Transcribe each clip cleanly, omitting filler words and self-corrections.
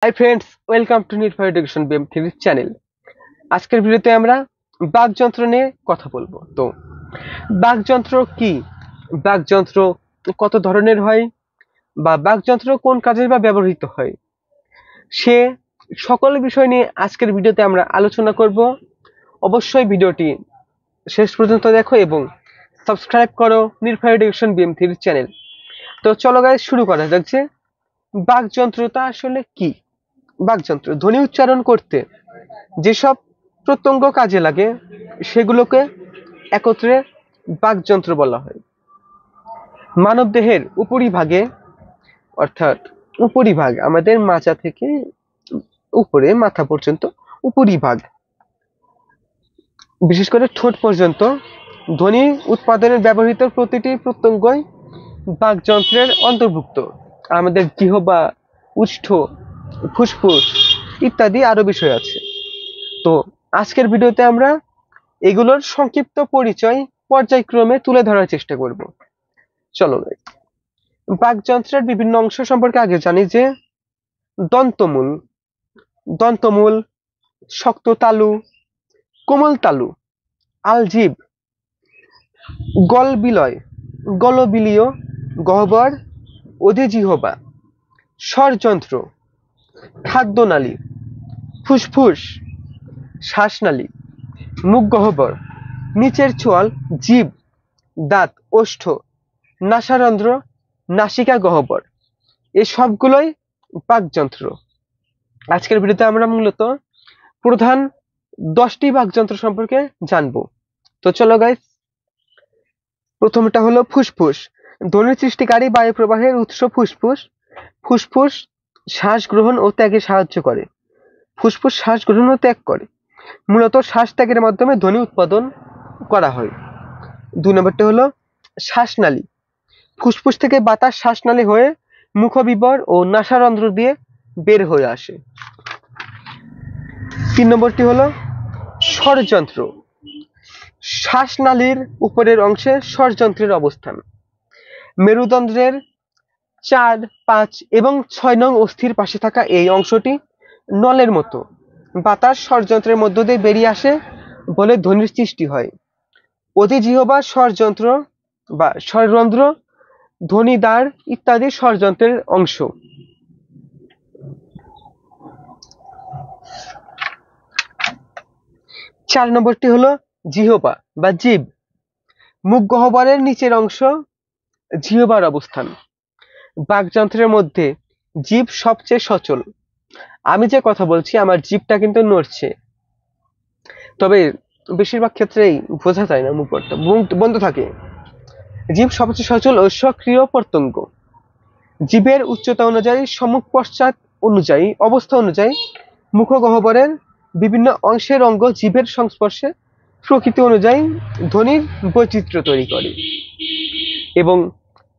High friends, welcome to Nirbhay education BM3 channel. আজকের ভিডিওতে আমরা বাকযন্ত্র নিয়ে কথা বলবো। তো বাকযন্ত্র কি, বাকযন্ত্র কত ধরনের হয়, বা বাকযন্ত্র কোন কাজে বা ব্যবহৃত হয়, সে সকল বিষয় নিয়ে আজকের ভিডিওতে আমরা আলোচনা করব। অবশ্যই ভিডিওটি শেষ পর্যন্ত দেখো এবং সাবস্ক্রাইব করো নিরভয় এডুকেশন BM3 চ্যানেল। তো চলো গাইস, শুরু করা যাক যে বাকযন্ত্রটা আসলে কি। বাকযন্ত্র ধ্বনি উচ্চারণ করতে যেসব প্রত্যঙ্গ কাজে লাগে সেগুলোকে একত্রে বাকযন্ত্র বলা হয়। মানবদেহের উপরিভাগে, অর্থাৎ উপরিভাগ আমাদের মাজা থেকে উপরে মাথা পর্যন্ত উপরিভাগ, বিশেষ করে ঠোঁট পর্যন্ত ধ্বনি উৎপাদনে ব্যবহৃত প্রতিটি প্রত্যঙ্গই বাকযন্ত্রের অন্তর্ভুক্ত। আমাদের জিহ্বা, ওষ্ঠ, ফুসফুস ইত্যাদি আরো বিষয় আছে। তো আজকের ভিডিওতে আমরা এগুলোর সংক্ষিপ্ত পরিচয় পর্যায়ক্রমে তুলে ধরার চেষ্টা করব। চলো, বাকযন্ত্রের বিভিন্ন অংশ সম্পর্কে আগে জানি যে দন্তমূল, দন্তমূল, শক্ত তালু, কোমল তালু, আলজিভ, গলবিলয়, গলবিলীয়, গহ্বর, অধিজিহ্বা, স্বরযন্ত্র, খাদ্যনালী, ফুসফুস, শ্বাসনালী, মুখগহ্বর, নিচের চোয়াল, জিভ, দাঁত, ওষ্ঠ, নাসারন্ধ্র, নাসিকা গহ্বর, এই সবগুলোই বাকযন্ত্র। আজকের ভিডিওতে আমরা মূলত প্রধান 10টি বাকযন্ত্র সম্পর্কে জানবো। তো চলো গাইস, প্রথমটা হলো ফুসফুস। ধ্বনি সৃষ্টিকারী বায়ু প্রবাহের উৎস ফুসফুস। ফুসফুস শ্বাস গ্রহণ ও ত্যাগে সাহায্য করে। ফুসফুস শ্বাস গ্রহণ ও ত্যাগ করে। মূলত শ্বাস ত্যাগের মাধ্যমে ধ্বনি উৎপাদন করা হয়। 2 নম্বরটা হলো শ্বাসনালী। ফুসফুস থেকে বাতাস শ্বাসনালী হয়ে মুখবিবর ও নাসারন্ধ্র দিয়ে বের হয়ে আসে। 3 নম্বরটি হলো স্বরযন্ত্র। শ্বাসনালীর উপরের অংশে স্বরযন্ত্রের অবস্থান। মেরুদণ্ডের 4, 5 এবং 6 নং অস্থির পাশে থাকা এই অংশটি নলের মতো। বাতাস স্বরযন্ত্রের মধ্য দিয়ে বেরিয়ে আসে বলে ধ্বনির সৃষ্টি হয়। অধিজিহ্বা স্বরযন্ত্র বা স্বররন্ধ্র, ধ্বনিদ্বার ইত্যাদি স্বরযন্ত্রের অংশ। 4 নম্বরটি হলো জিহ্বা বা জিভ। মুখগহ্বরের নিচের অংশ জিহ্বার অবস্থান। বাকযন্ত্রের মধ্যে জিভ সবচেয়ে সচল। আমি যে কথা বলছি আমার জিভটা কিন্তু নড়ছে, তবে বেশিরভাগ ক্ষেত্রেই বোঝা যায় না, মুখটা বন্ধ থাকে। জিভ সবচেয়ে সচল ও সক্রিয় প্রত্যঙ্গ। জিভের উচ্চতা অনুযায়ী, সম্মুখ পশ্চাৎ অনুযায়ী, অবস্থা অনুযায়ী মুখগহ্বরের বিভিন্ন অংশের অঙ্গ জিভের সংস্পর্শে প্রকৃতি অনুযায়ী ধ্বনির বৈচিত্র্য তৈরি করে। এবং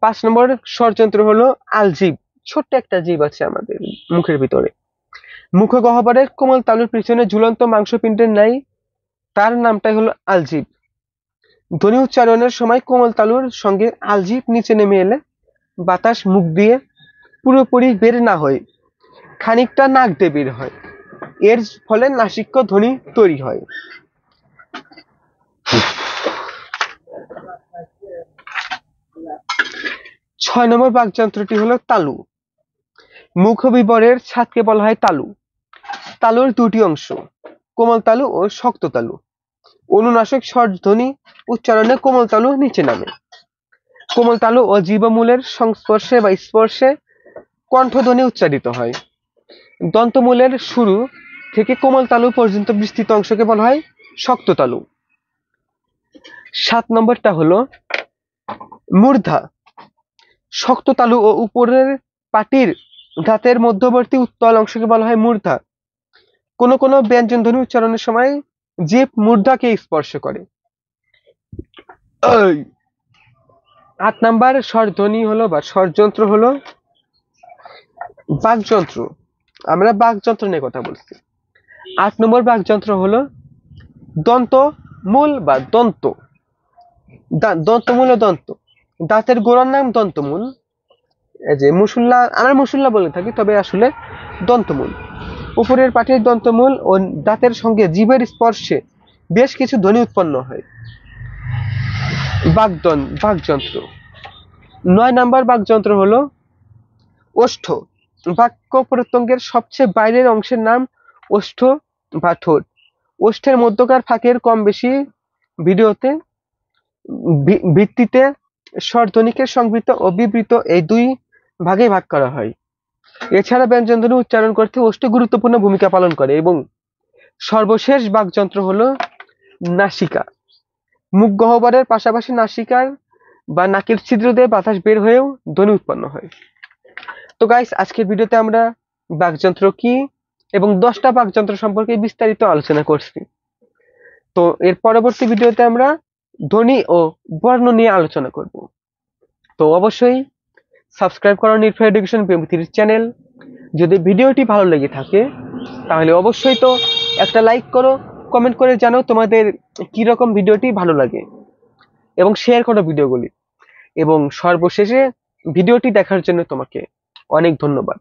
5 নম্বর স্বরযন্ত্র হলো আলজিভ। ছোট্ট একটা জিভ আছে আমাদের মুখের ভিতরে। মুখগহ্বরের কোমল তালুর পিছনে ঝুলন্ত মাংসপিণ্ডের ন্যায়, তার নামটাই হলো আলজিভ। ধ্বনি উচ্চারণের সময় কোমল তালুর সঙ্গে আলজিভ নিচে নেমে এলে বাতাস মুখ দিয়ে পুরোপুরি বের না হয়ে খানিকটা নাক দিয়ে বের হয়। এর ফলে নাসিক্য ধ্বনি তৈরি হয়। 6 নম্বর বাকযন্ত্রটি হলো তালু। মুখবিবরের ছাদকে বলা হয় তালু। তালুর 2টি অংশ, কোমল তালু ও শক্ত তালু। অনুনাসিক স্বর ধ্বনি উচ্চারণে কোমল তালু নিচে নামে। কোমল তালু ও জিহ্বামূলের সংস্পর্শে বা স্পর্শে কণ্ঠধ্বনি উচ্চারিত হয়। দন্তমূলের শুরু থেকে কোমল তালু পর্যন্ত বিস্তৃত অংশকে বলা হয় শক্ত তালু। 7 নম্বরটা হলো মূর্ধা। শক্ত তালু ও উপরের পাটির দাঁতের মধ্যবর্তী উত্তল অংশকে বলা হয় মূর্ধা। কোনো কোনো ব্যঞ্জন ধ্বনি উচ্চারণের সময় জিভ মূর্ধাকে স্পর্শ করে। 8 নাম্বার স্বরধ্বনি হলো বা স্বরযন্ত্র হলো বাকযন্ত্র। আমরা বাকযন্ত্র নিয়ে কথা বলছি। 8 নম্বর বাকযন্ত্র হলো দন্তমূল বা দন্ত। দন্তমূল ও দন্ত। দাঁতের গোড়ার নাম দন্তমূল। এই যে মুসল্লা, আমরা মুসল্লা বলে থাকি, তবে আসলে দন্তমূল। উপরের পাটির দন্তমূল ও দাঁতের সঙ্গে জিভের স্পর্শে বেশ কিছু ধ্বনি উৎপন্ন হয়। বাকযন্ত্র। 9 নাম্বার বাকযন্ত্র হলো ওষ্ঠ। বাক্য প্রত্যঙ্গের সবচেয়ে বাইরের অংশের নাম ওষ্ঠ বা ঠোঁট। ওষ্ঠের মধ্যকার ফাঁকের কম বেশি ভিডিওতে ভিত্তিতে স্বরধ্বনিকে সংবৃত ও বিবৃত এই দুই ভাগে ভাগ করা হয়। এছাড়া ব্যঞ্জনধ্বনি উচ্চারণ করতে ওষ্ঠ গুরুত্বপূর্ণ ভূমিকা পালন করে। এবং সর্বশেষ বাকযন্ত্র হলো নাসিকা। মুখ গহ্বরের পাশাপাশি নাসিকার বা নাকের ছিদ্র দিয়ে বাতাস বের হয়েও ধ্বনি উৎপন্ন হয়। তো গাইস, আজকের ভিডিওতে আমরা বাকযন্ত্র কি এবং 10টা বাকযন্ত্র সম্পর্কে বিস্তারিত আলোচনা করছি। তো এর পরবর্তী ভিডিওতে আমরা ধ্বনি ও বর্ণ নিয়ে আলোচনা করব। তো অবশ্যই সাবস্ক্রাইব করো নির্ভয় এডুকেশন PMP3 চ্যানেল। যদি ভিডিওটি ভালো লেগে থাকে তাহলে অবশ্যই তো একটা লাইক করো, কমেন্ট করে জানাও তোমাদের কি রকম ভিডিওটি ভালো লাগে, এবং শেয়ার করো ভিডিওগুলি। এবং সর্বশেষে ভিডিওটি দেখার জন্য তোমাকে অনেক ধন্যবাদ।